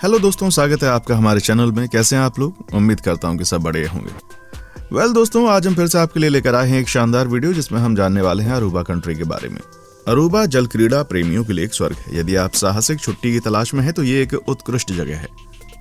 Hello दोस्तों, स्वागत है आपका हमारे चैनल में। कैसे हैं आप लोग? उम्मीद करता हूं कि सब बढ़िया होंगे। दोस्तों, आज हम फिर से आपके लिए लेकर आए हैं एक शानदार वीडियो जिसमें हम जानने वाले हैं अरूबा कंट्री के बारे में। अरूबा जल क्रीड़ा प्रेमियों के लिए एक स्वर्ग है। यदि आप साहसिक छुट्टी की तलाश में हैं तो ये एक उत्कृष्ट जगह है।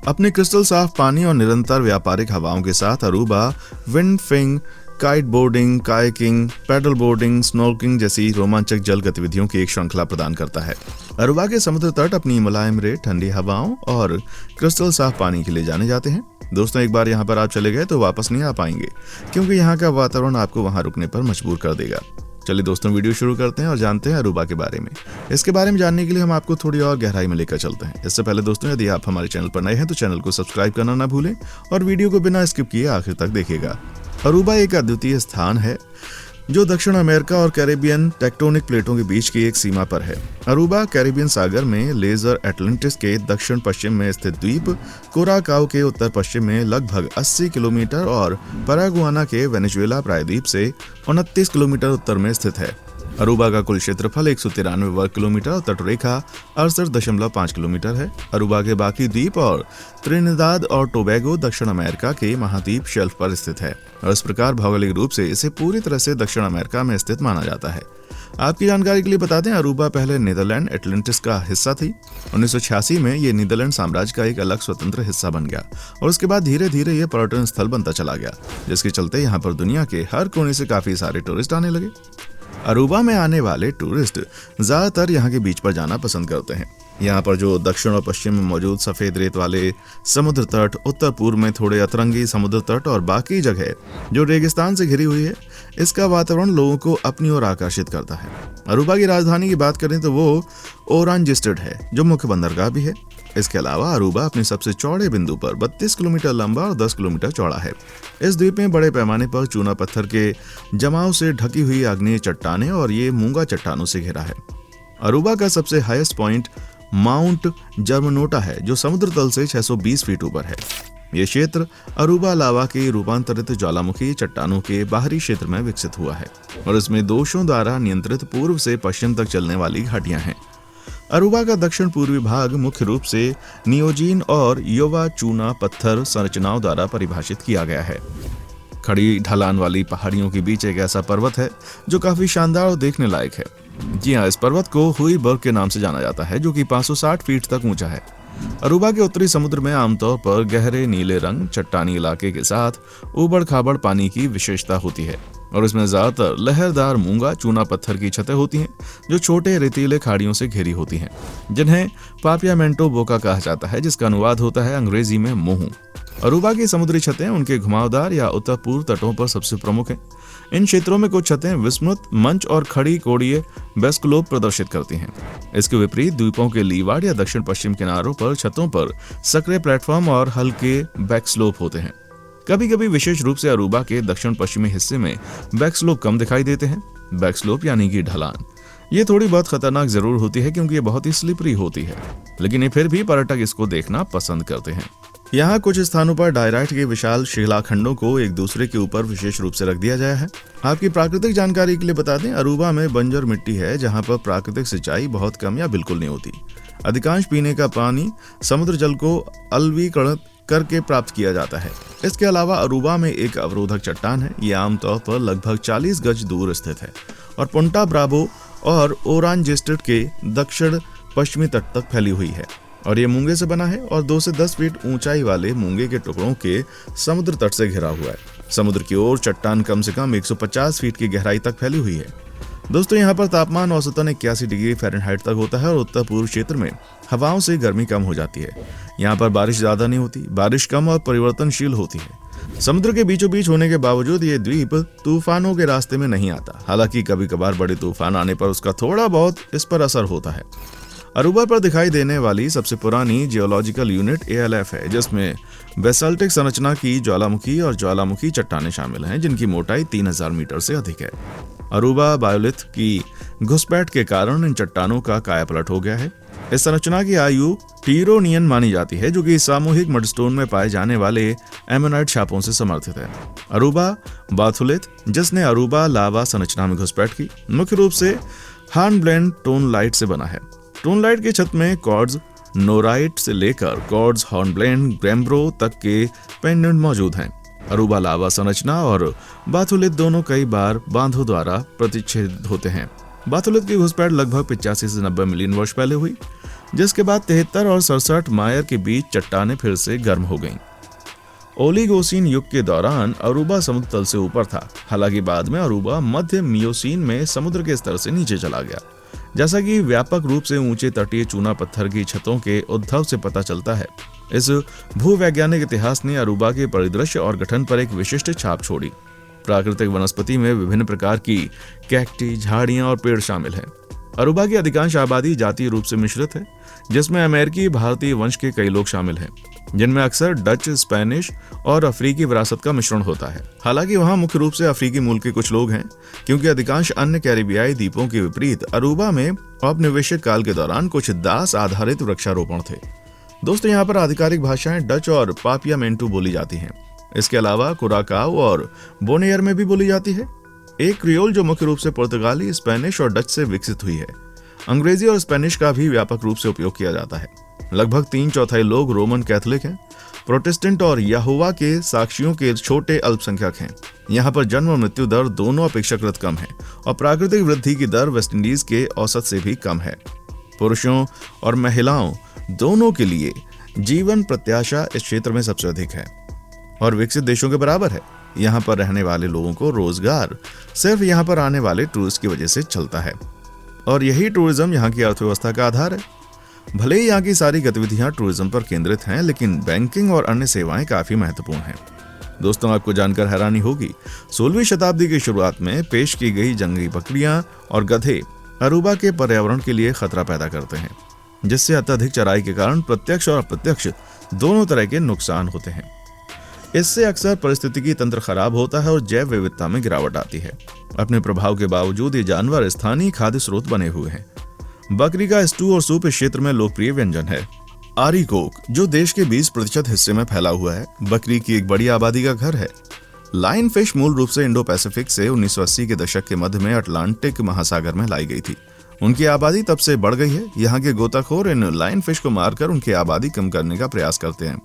अपने क्रिस्टल साफ पानी और निरंतर व्यापारिक हवाओं के साथ Aruba windsurfing, kite boarding, kayaking, paddle boarding, snorkelling जैसी रोमांचक जल गतिविधियों की एक श्रृंखला प्रदान करता है। अरूबा के समुद्र तट अपनी मुलायम रेत, ठंडी हवाओं और क्रिस्टल साफ पानी के लिए जाने जाते हैं। दोस्तों, एक बार यहाँ पर आप चले गए तो वापस नहीं आ पाएंगे, क्योंकि यहाँ का वातावरण आपको वहाँ रुकने पर मजबूर कर देगा। चलिए दोस्तों, वीडियो शुरू करते हैं और जानते हैं अरूबा के बारे में। इसके बारे में जानने के लिए हम आपको थोड़ी और गहराई में लेकर चलते हैं। इससे पहले दोस्तों, यदि आप हमारे चैनल पर नए हैं तो चैनल को सब्सक्राइब करना ना भूलें और वीडियो को बिना स्किप किए आखिर तक देखिएगा। अरूबा एक अद्वितीय स्थान है जो दक्षिण अमेरिका और कैरेबियन टेक्टोनिक प्लेटों के बीच की एक सीमा पर है। अरूबा कैरेबियन सागर में लेजर एटलांटिस के दक्षिण पश्चिम में स्थित द्वीप, कुराकाओ के उत्तर पश्चिम में लगभग 80 किलोमीटर और परागुआना के वेनेजुएला प्रायद्वीप से 29 किलोमीटर उत्तर में स्थित है। अरूबा का कुल क्षेत्रफल 193 वर्ग किलोमीटर और तटरेखा 68.5 किलोमीटर है। अरूबा के बाकी द्वीप और त्रिनिदाद और टोबैगो दक्षिण अमेरिका के महाद्वीप शेल्फ पर स्थित है और इस प्रकार भौगोलिक रूप से इसे पूरी तरह से दक्षिण अमेरिका में स्थित माना जाता है। आपकी जानकारी के लिए बता दें, अरूबा पहले नीदरलैंड एटलांटिस का हिस्सा थी। 1986 में ये नीदरलैंड साम्राज्य का एक अलग स्वतंत्र हिस्सा बन गया और उसके बाद धीरे धीरे यह पर्यटन स्थल बनता चला गया, जिसके चलते यहाँ पर दुनिया के हर कोने से काफी सारे टूरिस्ट आने लगे। अरूबा में आने वाले टूरिस्ट ज्यादातर यहाँ के बीच पर जाना पसंद करते हैं। यहाँ पर जो दक्षिण और पश्चिम में मौजूद सफेद रेत वाले समुद्र तट, उत्तर पूर्व में थोड़े अतरंगी समुद्र तट और बाकी जगह जो रेगिस्तान से घिरी हुई है, इसका वातावरण लोगों को अपनी ओर आकर्षित करता है। अरूबा की राजधानी की बात करें तो वो ओरांजेस्टेड है, जो मुख्य बंदरगाह भी है। इसके अलावा अरूबा अपने सबसे चौड़े बिंदु पर 32 किलोमीटर लंबा और 10 किलोमीटर चौड़ा है। इस द्वीप में बड़े पैमाने पर चूना पत्थर के जमाव से ढकी हुई आग्नेय चट्टानें और ये मूंगा चट्टानों से घिरा है। अरूबा का सबसे हाईएस्ट पॉइंट माउंट जर्मनोटा है, जो समुद्र तल से 620 फीट ऊपर है। ये क्षेत्र अरूबा लावा के रूपांतरित ज्वालामुखी चट्टानों के बाहरी क्षेत्र में विकसित हुआ है और इसमें दोषों द्वारा नियंत्रित पूर्व से पश्चिम तक चलने वाली घाटियां हैं। अरूबा का दक्षिण पूर्वी भाग मुख्य रूप से नियोजीन और योवा चूना पत्थर संरचनाओं द्वारा परिभाषित किया गया है। खड़ी ढलान वाली पहाड़ियों के बीच एक ऐसा पर्वत है जो काफी शानदार और देखने लायक है। जी हाँ, इस पर्वत को हुईबर्ग के नाम से जाना जाता है, जो कि 560 फीट तक ऊंचा है। अरूबा के उत्तरी समुद्र में आमतौर पर गहरे नीले रंग चट्टानी इलाके के साथ उबड़ खाबड़ पानी की विशेषता होती है और इसमें ज्यादातर लहरदार मूंगा चूना पत्थर की छतें होती हैं, जो छोटे रेतीले खाड़ियों से घिरी होती हैं, जिन्हें पापियामेंटो बोका कहा जाता है, जिसका अनुवाद होता है अंग्रेजी में मुंह। अरूबा की समुद्री छतें उनके घुमावदार या उत्तर पूर्व तटों पर सबसे प्रमुख हैं। इन क्षेत्रों में कुछ छतें विस्मृत मंच और खड़ी कोणीय बेस्कलोप प्रदर्शित करती हैं। इसके विपरीत द्वीपों के लीवार्ड या दक्षिण पश्चिम किनारों पर छतों पर सक्रिय प्लेटफॉर्म और हल्के बैकस्लोप होते हैं। कभी कभी विशेष रूप से अरूबा के दक्षिण पश्चिमी हिस्से में बैकस्लोप कम दिखाई देते हैं। बैकस्लोप यानी कि ढलान ये थोड़ी बहुत खतरनाक जरूर होती है, क्योंकि ये बहुत ही स्लिपरी होती है, लेकिन ये फिर भी पर्यटक इसको देखना पसंद करते हैं। यहाँ कुछ स्थानों पर डायराइट के विशाल शिलाखंडों को एक दूसरे के ऊपर विशेष रूप से रख दिया गया है। आपकी प्राकृतिक जानकारी के लिए बता दें, अरूबा में बंजर मिट्टी है, जहाँ पर प्राकृतिक सिंचाई बहुत कम या बिल्कुल नहीं होती। अधिकांश पीने का पानी समुद्र जल को अलवीकरण करके प्राप्त किया जाता है। इसके अलावा अरूबा में एक अवरोधक चट्टान है। ये आमतौर पर लगभग 40 गज दूर स्थित है और पुंटा ब्रावो और ओरांजेस्टेड के दक्षिण पश्चिमी तट तक फैली हुई है और ये मूंगे से बना है और 2 से 10 फीट ऊंचाई वाले मूंगे के टुकड़ों के समुद्र तट से घिरा हुआ है। समुद्र की ओर चट्टान कम से कम 150 फीट की गहराई तक फैली हुई है। दोस्तों, यहाँ पर तापमान औसतन 81 डिग्री फ़ारेनहाइट तक होता है और उत्तर पूर्व क्षेत्र में हवाओं से गर्मी कम हो जाती है। यहाँ पर बारिश ज्यादा नहीं होती, बारिश कम और परिवर्तनशील होती है। समुद्र के बीचों बीच होने के बावजूद ये द्वीप तूफानों के रास्ते में नहीं आता। हालांकि कभी कभार बड़े तूफान आने पर उसका थोड़ा बहुत इस पर असर होता है। अरूबा पर दिखाई देने वाली सबसे पुरानी जियोलॉजिकल यूनिट ALF है, जिसमें बेसाल्टिक संरचना की ज्वालामुखी और ज्वालामुखी चट्टानें शामिल हैं, जिनकी मोटाई 3000 मीटर से अधिक है। अरूबा बायोलिथ की घुसपैठ के कारण इन चट्टानों का कायापलट हो गया है। इस संरचना की आयु टीरोनियन मानी जाती है, जो कि सामूहिक मडस्टोन में पाए जाने वाले एमोनाइट छापों से समर्थित है। अरूबा बाथुलिथ, जिसने अरूबा लावा संरचना में घुसपैठ की, मुख्य रूप से हार्नब्लेंड टोन लाइट से बना है। टोन लाइट की छत में कॉर्ड्स, नोराइट से लेकर कॉर्ड्स, हॉर्नब्लेंड, ग्रैम्ब्रो तक के पेंडेंट मौजूद हैं। अरूबा लावा संरचना और बाथुलिद दोनों कई बार बांधों द्वारा प्रतिच्छेदित होते हैं। बाथुलिद की घुसपैठ लगभग 85 से 90 मिलियन वर्ष पहले हुई, जिसके बाद 73 और 67 मायर के बीच चट्टानें फिर से गर्म हो गईं। ओलिगोसीन युग के दौरान अरूबा समुद्र तल से ऊपर था। हालांकि बाद में अरूबा मध्य मियोसीन में समुद्र के स्तर से नीचे चला गया। जैसा कि व्यापक रूप से ऊंचे तटीय चूना पत्थर की छतों के उद्भव से पता चलता है, इस भूवैज्ञानिक इतिहास ने अरूबा के परिदृश्य और गठन पर एक विशिष्ट छाप छोड़ी। प्राकृतिक वनस्पति में विभिन्न प्रकार की कैक्टी, झाड़ियां और पेड़ शामिल हैं। अरूबा की अधिकांश आबादी जातीय रूप से मिश्रित है, जिसमें अमेरिकी भारतीय वंश के कई लोग शामिल हैं, जिनमें अक्सर डच, स्पेनिश और अफ्रीकी विरासत का मिश्रण होता है। हालांकि वहां मुख्य रूप से अफ्रीकी मूल के कुछ लोग हैं, क्योंकि अधिकांश अन्य कैरिबियाई द्वीपों के विपरीत अरूबा में औपनिवेशिक काल के दौरान कुछ दास आधारित वृक्षारोपण थे। दोस्तों, यहाँ पर आधिकारिक भाषाएं डच और पापियामेंटू बोली जाती हैं। इसके अलावा कुराकाओ और बोनेयर में भी बोली जाती है। एक क्रियोल जो मुख्य रूप से पुर्तगाली, स्पेनिश और डच से विकसित हुई है। अंग्रेजी और स्पेनिश का भी व्यापक रूप से उपयोग किया जाता है। लगभग 3/4 लोग रोमन कैथोलिक हैं। प्रोटेस्टेंट और यहोवा के साक्षियों के छोटे अल्पसंख्यक हैं। यहाँ पर जन्म और मृत्यु दर दोनों अपेक्षाकृत कम है और प्राकृतिक वृद्धि की दर वेस्टइंडीज के औसत से भी कम है। पुरुषों और महिलाओं दोनों के लिए जीवन प्रत्याशा इस क्षेत्र में सबसे अधिक है और विकसित देशों के बराबर है। यहाँ पर रहने वाले लोगों को रोजगार सिर्फ यहाँ पर आने वाले टूरिस्ट की वजह से चलता है और यही टूरिज्म यहाँ की अर्थव्यवस्था का आधार है। भले ही यहाँ की सारी गतिविधियां टूरिज्म पर केंद्रित हैं, लेकिन बैंकिंग और अन्य सेवाएं काफी महत्वपूर्ण हैं। दोस्तों, आपको जानकर हैरानी होगी, 16वीं शताब्दी की शुरुआत में पेश की गई जंगली बकरियां और गधे अरूबा के पर्यावरण के लिए खतरा पैदा करते हैं, जिससे अत्यधिक चराई के कारण प्रत्यक्ष और अप्रत्यक्ष दोनों तरह के नुकसान होते हैं। इससे अक्सर पारिस्थितिकी तंत्र खराब होता है और जैव विविधता में गिरावट आती है। अपने प्रभाव के बावजूद ये जानवर स्थानीय खाद्य स्रोत बने हुए हैं। बकरी का स्टू और सूप इस क्षेत्र में लोकप्रिय व्यंजन है। आरिकोक, जो देश के 20% हिस्से में फैला हुआ है, बकरी की एक बड़ी आबादी का घर है। लाइन फिश मूल रूप से इंडो पैसिफिक से 1980 के दशक के मध्य में अटलांटिक महासागर में लाई गई थी। उनकी आबादी तब से बढ़ गई है। यहाँ के गोताखोर इन लाइन फिश को मारकर उनकी आबादी कम करने का प्रयास करते हैं।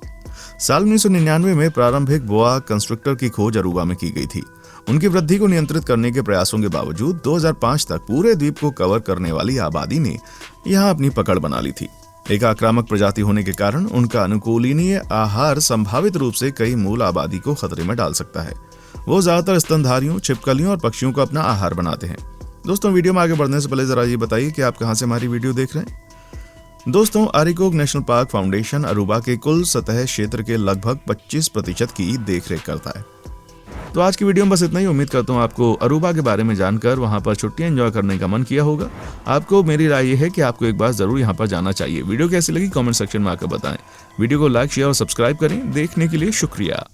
साल 1999 में प्रारंभिक बोआ कंस्ट्रक्टर की खोज अरूबा में की गई थी। उनकी वृद्धि को नियंत्रित करने के प्रयासों के बावजूद 2005 तक पूरे द्वीप को कवर करने वाली आबादी ने यहाँ अपनी पकड़ बना ली थी। एक आक्रामक प्रजाति होने के कारण उनका अनुकूलनीय आहार संभावित रूप से कई मूल आबादी को खतरे में डाल सकता है। वो ज्यादातर स्तनधारियों, छिपकलियों और पक्षियों को अपना आहार बनाते हैं। दोस्तों, वीडियो में आगे बढ़ने से पहले जरा ये बताइए कि आप कहाँ से हमारी वीडियो देख रहे हैं। दोस्तों, आरिकोक नेशनल पार्क फाउंडेशन अरूबा के कुल सतह क्षेत्र के लगभग 25% की देखरेख करता है। तो आज की वीडियो में बस इतना ही। उम्मीद करता हूँ आपको अरूबा के बारे में जानकर वहां पर छुट्टियां एंजॉय करने का मन किया होगा। आपको मेरी राय ये है कि आपको एक बार जरूर यहाँ पर जाना चाहिए। वीडियो कैसी लगी कमेंट सेक्शन में आकर बताएं। वीडियो को लाइक, शेयर और सब्सक्राइब करें। देखने के लिए शुक्रिया।